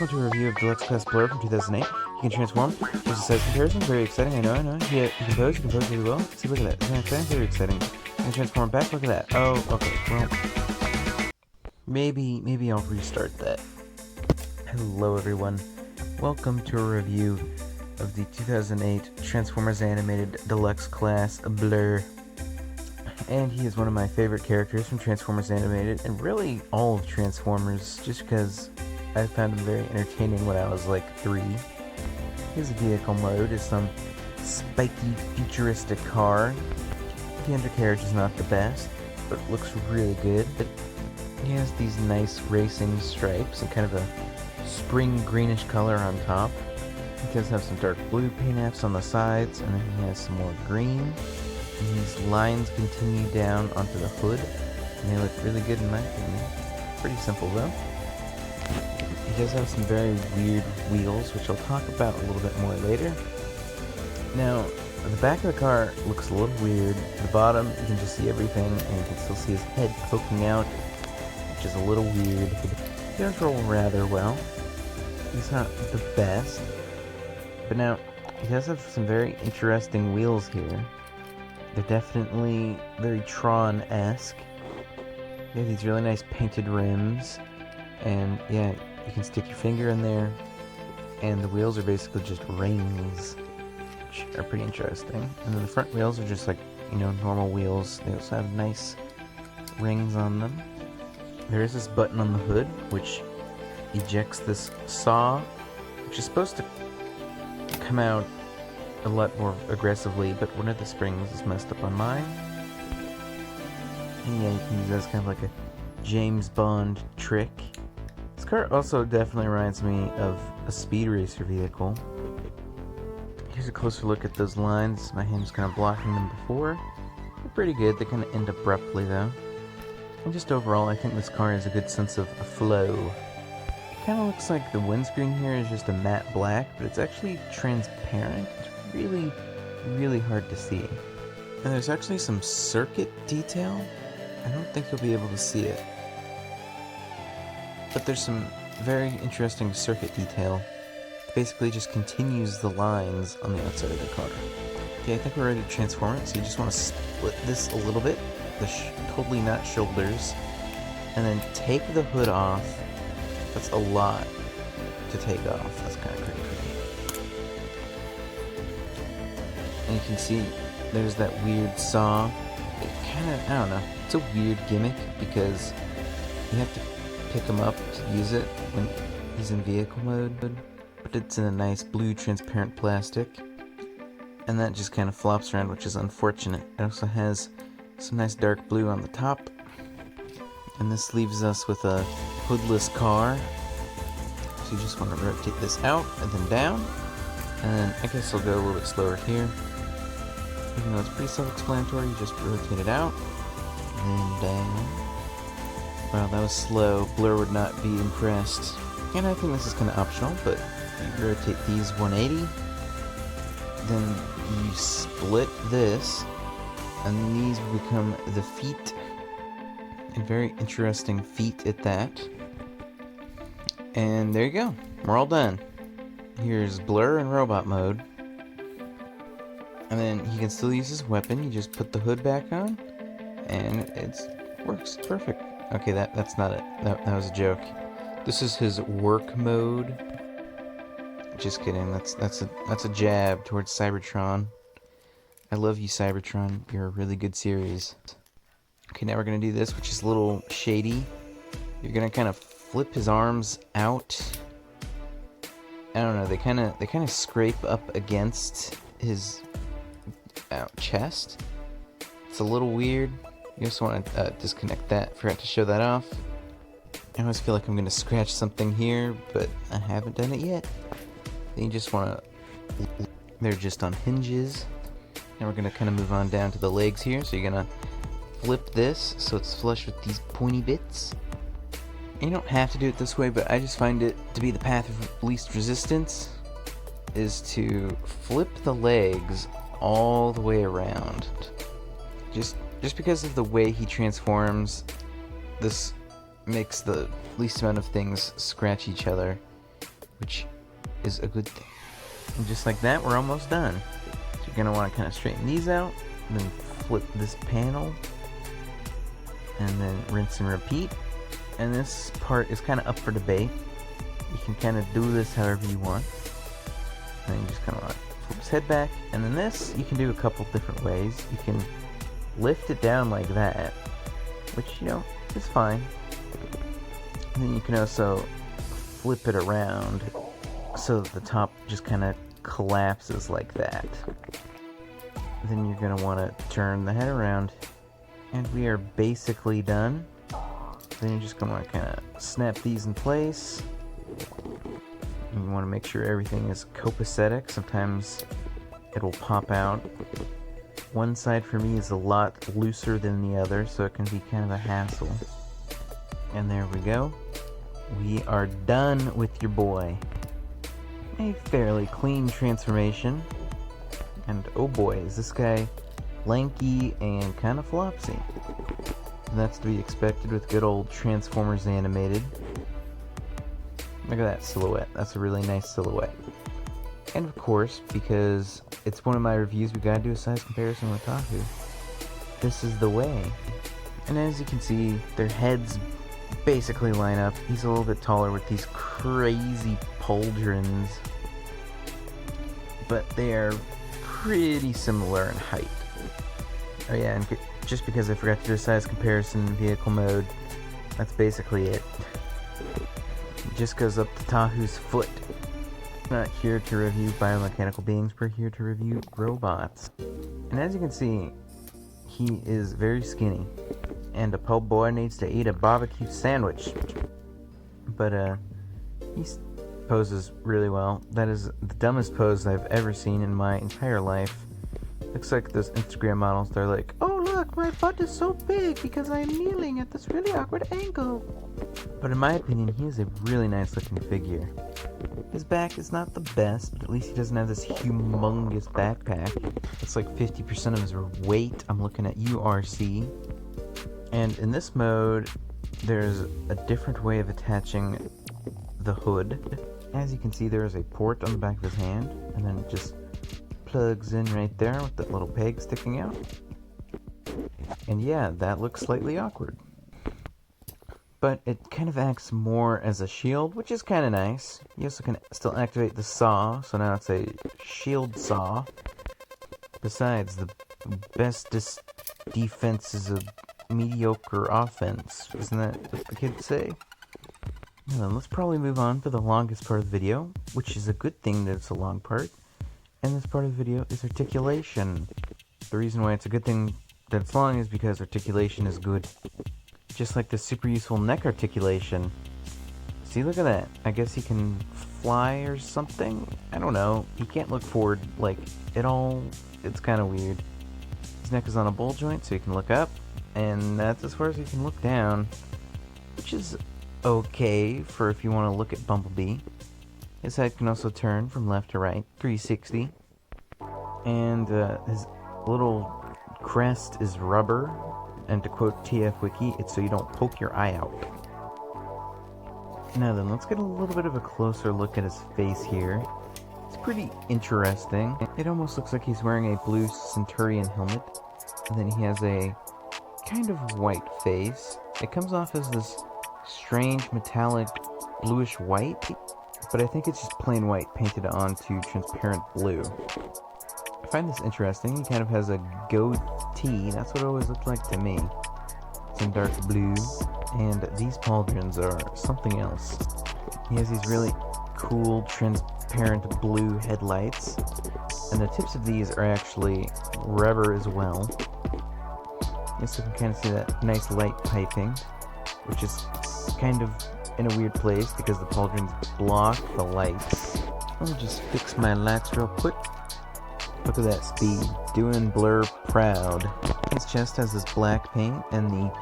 welcome to a review of Deluxe Class Blurr from 2008. You can transform. There's a size comparison, very exciting, I know. You can pose really well. See, look at that. Isn't that exciting? Very exciting. You can transform back, look at that. Oh, okay, well, maybe I'll restart that. Hello everyone, welcome to a review of the 2008 Transformers Animated Deluxe Class Blurr. And he is one of my favorite characters from Transformers Animated, and really all of Transformers, just because I found him very entertaining when I was like 3. His vehicle mode is some spiky, futuristic car. The undercarriage is not the best, but it looks really good. But he has these nice racing stripes and kind of a spring greenish color on top. He does have some dark blue paint apps on the sides, and then he has some more green. And these lines continue down onto the hood, and they look really good in my opinion. Pretty simple though. He does have some very weird wheels, which I'll talk about a little bit more later. Now, the back of the car looks a little weird. At the bottom, you can just see everything, and you can still see his head poking out, which is a little weird. He does roll rather well. He's not the best, but now, he does have some very interesting wheels here. They're definitely very Tron-esque. They have these really nice painted rims, and yeah, you can stick your finger in there, and the wheels are basically just rings, which are pretty interesting. And then the front wheels are just like, normal wheels. They also have nice rings on them. There is this button on the hood, which ejects this saw, which is supposed to come out a lot more aggressively, but one of the springs is messed up on mine. And yeah, you can use that as kind of like a James Bond trick. This car also definitely reminds me of a Speed Racer vehicle. Here's a closer look at those lines. My hand's kind of blocking them before. They're pretty good. They kind of end abruptly though. And just overall, I think this car has a good sense of flow. It kind of looks like the windscreen here is just a matte black, but it's actually transparent. Really, really hard to see. And there's actually some circuit detail. I don't think you'll be able to see it, but there's some very interesting circuit detail. It basically just continues the lines on the outside of the car. Okay, I think we're ready to transform it, so you just want to split this a little bit, totally not shoulders, and then take the hood off. That's a lot to take off. That's kind of crazy. And you can see there's that weird saw. It kind of, I don't know, it's a weird gimmick because you have to pick him up to use it when he's in vehicle mode, but it's in a nice blue transparent plastic, and that just kind of flops around, which is unfortunate. It also has some nice dark blue on the top, and this leaves us with a hoodless car. So you just want to rotate this out and then down, and then I guess I'll go a little bit slower here. Even though it's pretty self-explanatory, you just rotate it out, and then down. Wow, that was slow. Blurr would not be impressed. And I think this is kind of optional, but you rotate these 180, then you split this, and these become the feet. And very interesting feet at that. And there you go. We're all done. Here's Blurr in robot mode. And then he can still use his weapon. You just put the hood back on, and it works perfect. Okay, that's not it. That was a joke. This is his work mode. Just kidding. That's a jab towards Cybertron. I love you, Cybertron. You're a really good series. Okay, now we're gonna do this, which is a little shady. You're gonna kind of flip his arms out. I don't know. They kind of scrape up against his chest. It's a little weird. You just want to disconnect that. Forgot to show that off. I always feel like I'm going to scratch something here, but I haven't done it yet. Then you just want to... They're just on hinges. Now we're going to kind of move on down to the legs here. So you're going to flip this so it's flush with these pointy bits. And you don't have to do it this way, but I just find it to be the path of least resistance, is to flip the legs all the way around. Just because of the way he transforms, this makes the least amount of things scratch each other. which is a good thing. And just like that, we're almost done. So you're going to want to kind of straighten these out, and then flip this panel, and then rinse and repeat. And this part is kind of up for debate. You can kind of do this however you want. And then you just kind of flip his head back. And then this, you can do a couple different ways. You can lift it down like that, which, you know, is fine. And then you can also flip it around so that the top just kind of collapses like that. Then you're going to want to turn the head around, and we are basically done. Then you're just going to want to kind of snap these in place. And you want to make sure everything is copacetic. Sometimes it will pop out. One side for me is a lot looser than the other, so it can be kind of a hassle. And there we go. We are done with your boy. A fairly clean transformation. And oh boy, is this guy lanky and kind of flopsy. And that's to be expected with good old Transformers Animated. Look at that silhouette. That's a really nice silhouette. And of course, because it's one of my reviews, we gotta do a size comparison with Tahu. This is the way. And as you can see, their heads basically line up. He's a little bit taller with these crazy pauldrons, but they are pretty similar in height. Oh yeah, and just because I forgot to do a size comparison in vehicle mode, that's basically it. It just goes up to Tahu's foot. We're not here to review biomechanical beings, we're here to review robots. And as you can see, he is very skinny, and a po' boy needs to eat a barbecue sandwich. But he poses really well. That is the dumbest pose I've ever seen in my entire life. Looks like those Instagram models, they're like, oh look, my butt is so big because I am kneeling at this really awkward angle. But in my opinion, he is a really nice looking figure. His back is not the best, but at least he doesn't have this humongous backpack. It's like 50% of his weight. I'm looking at URC. And in this mode, there's a different way of attaching the hood. As you can see, there is a port on the back of his hand, and then it just plugs in right there with that little peg sticking out. And yeah, that looks slightly awkward. But it kind of acts more as a shield, which is kind of nice. You also can still activate the saw, so now it's a shield saw. Besides, the bestest defense is a mediocre offense. Isn't that what the kids say? Now then, let's probably move on to the longest part of the video, which is a good thing that it's a long part. And this part of the video is articulation. The reason why it's a good thing that it's long is because articulation is good. Just like the super useful neck articulation. See, look at that. I guess he can fly or something? I don't know. He can't look forward, like, at all. It's kind of weird. His neck is on a ball joint, so he can look up. And that's as far as he can look down. Which is okay for if you want to look at Bumblebee. His head can also turn from left to right, 360. And his little crest is rubber. And to quote TF Wiki, it's so you don't poke your eye out. Now then, let's get a little bit of a closer look at his face here. It's pretty interesting. It almost looks like he's wearing a blue Centurion helmet. And then he has a kind of white face. It comes off as this strange metallic bluish white, but I think it's just plain white painted onto transparent blue. I find this interesting. He kind of has a goatee. That's what it always looked like to me. It's in dark blue, and these pauldrons are something else. He has these really cool transparent blue headlights, and the tips of these are actually rubber as well. You also can kind of see that nice light piping, which is kind of in a weird place because the pauldrons block the lights. Let me just fix my lights real quick. Look at that speed, doing Blurr proud. His chest has this black paint and the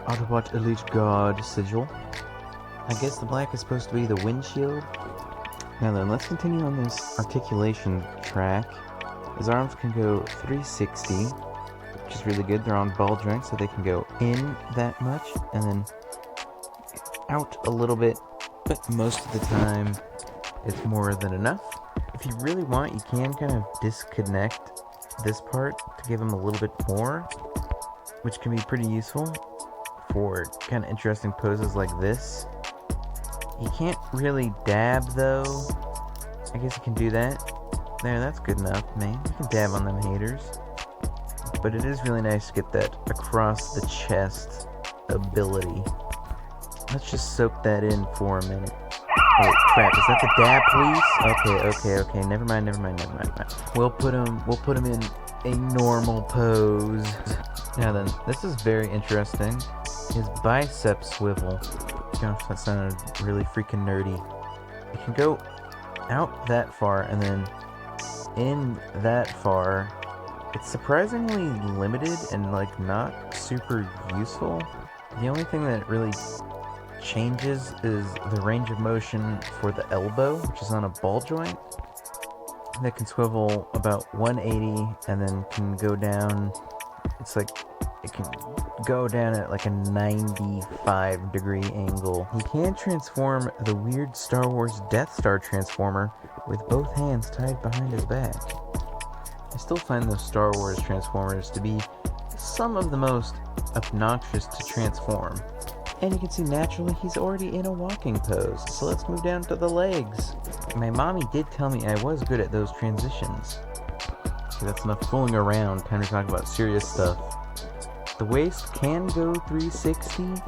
Autobot Elite Guard sigil. I guess the black is supposed to be the windshield. Now then, let's continue on this articulation track. His arms can go 360, which is really good. They're on ball joints, so they can go in that much and then out a little bit, but most of the time it's more than enough. If you really want, you can kind of disconnect this part to give him a little bit more, which can be pretty useful for kind of interesting poses like this. You can't really dab though. I guess you can do that. There, that's good enough, man. You can dab on them haters. But it is really nice to get that across the chest ability. Let's just soak that in for a minute. Oh crap, is that the dab, please? Okay, never mind. We'll put him in a normal pose. Now then, this is very interesting. His bicep swivel. Gosh, that sounded really freaking nerdy. It can go out that far and then in that far. It's surprisingly limited and like not super useful. The only thing that really changes is the range of motion for the elbow, which is on a ball joint that can swivel about 180 and then can go down. It's like it can go down at like a 95-degree angle. He can transform the weird Star Wars Death Star transformer with both hands tied behind his back. I still find those Star Wars transformers to be some of the most obnoxious to transform. And you can see naturally he's already in a walking pose, so let's move down to the legs. My mommy did tell me I was good at those transitions. Okay, that's enough fooling around, time to talk about serious stuff. The waist can go 360.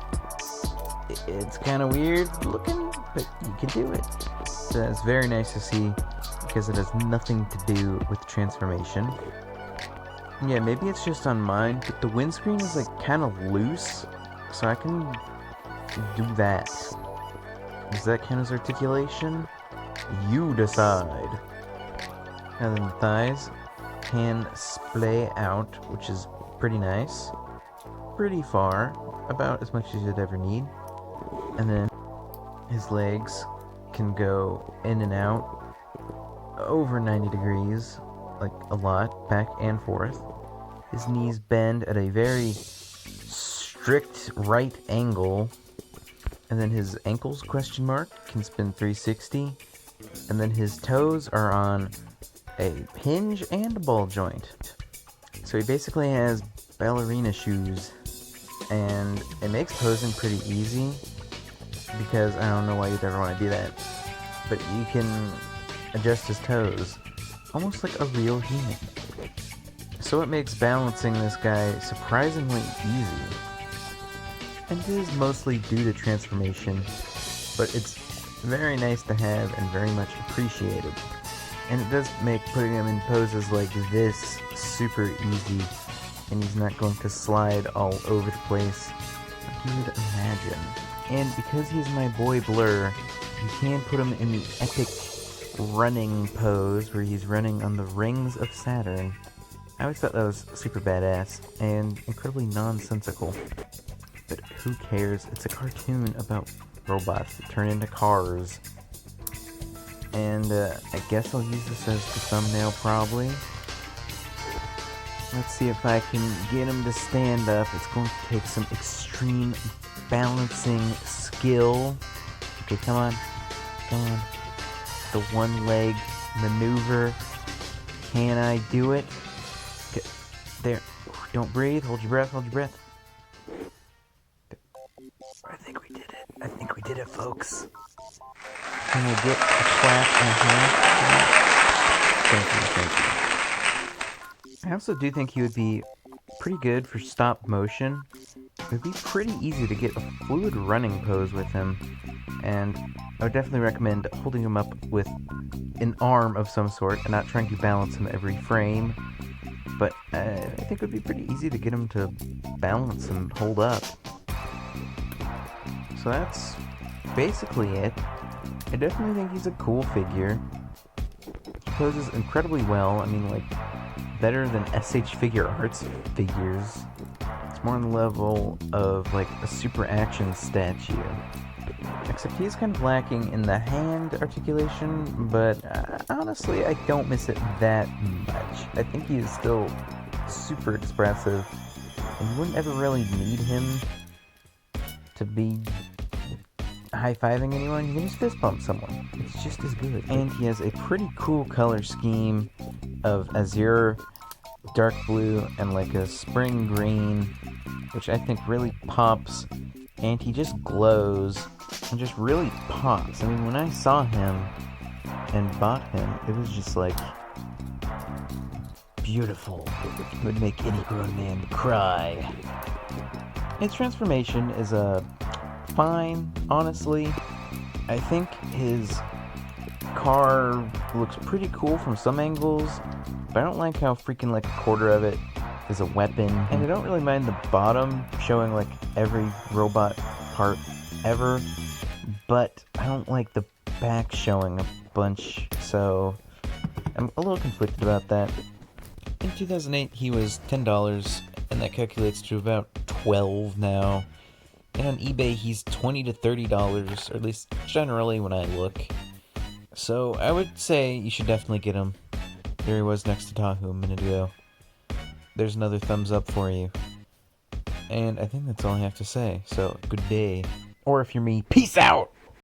It's kind of weird looking, but you can do it. So that's very nice to see, because it has nothing to do with the transformation. And yeah, maybe it's just on mine, but the windscreen is like kind of loose, so I can do that. Does that count as articulation? You decide. And then the thighs can splay out, which is pretty nice. Pretty far, about as much as you'd ever need. And then his legs can go in and out over 90 degrees, like a lot, back and forth. His knees bend at a very strict right angle, and then his ankles, question mark, can spin 360, and then his toes are on a hinge and a ball joint. So he basically has ballerina shoes, and it makes posing pretty easy, because I don't know why you'd ever want to do that, but you can adjust his toes, almost like a real human. So it makes balancing this guy surprisingly easy. And it is mostly due to transformation, but it's very nice to have and very much appreciated. And it does make putting him in poses like this super easy, and he's not going to slide all over the place like you would imagine. And because he's my boy Blurr, you can put him in the epic running pose where he's running on the rings of Saturn. I always thought that was super badass and incredibly nonsensical. But who cares? It's a cartoon about robots that turn into cars. And I guess I'll use this as the thumbnail probably. Let's see if I can get him to stand up. It's going to take some extreme balancing skill. Okay, come on. The one leg maneuver. Can I do it? Okay, there. Don't breathe. Hold your breath. I think we did it, folks. Can we get a clap and a hand? Thank you. I also do think he would be pretty good for stop motion. It would be pretty easy to get a fluid running pose with him, and I would definitely recommend holding him up with an arm of some sort and not trying to balance him every frame. But I think it would be pretty easy to get him to balance and hold up. So that's basically it. I definitely think he's a cool figure. He poses incredibly well. I mean, like, better than SH Figure Arts figures. It's more on the level of, like, a super action statue. Except he's kind of lacking in the hand articulation, but honestly, I don't miss it that much. I think he is still super expressive, and you wouldn't ever really need him to be high-fiving anyone, you can just fist bump someone. It's just as good. And he has a pretty cool color scheme of azure, dark blue, and like a spring green, which I think really pops. And he just glows and just really pops. I mean, when I saw him and bought him, it was just like beautiful. It would make any grown man cry. His transformation is fine, honestly. I think his car looks pretty cool from some angles, but I don't like how freaking like a quarter of it is a weapon. And I don't really mind the bottom showing like every robot part ever, but I don't like the back showing a bunch, so I'm a little conflicted about that. In 2008, he was $10, and that calculates to about $12 now. And on eBay, he's $20 to $30, or at least generally when I look. So I would say you should definitely get him. There he was next to Tahu a minute ago. There's another thumbs up for you. And I think that's all I have to say. So, good day. Or if you're me, peace out!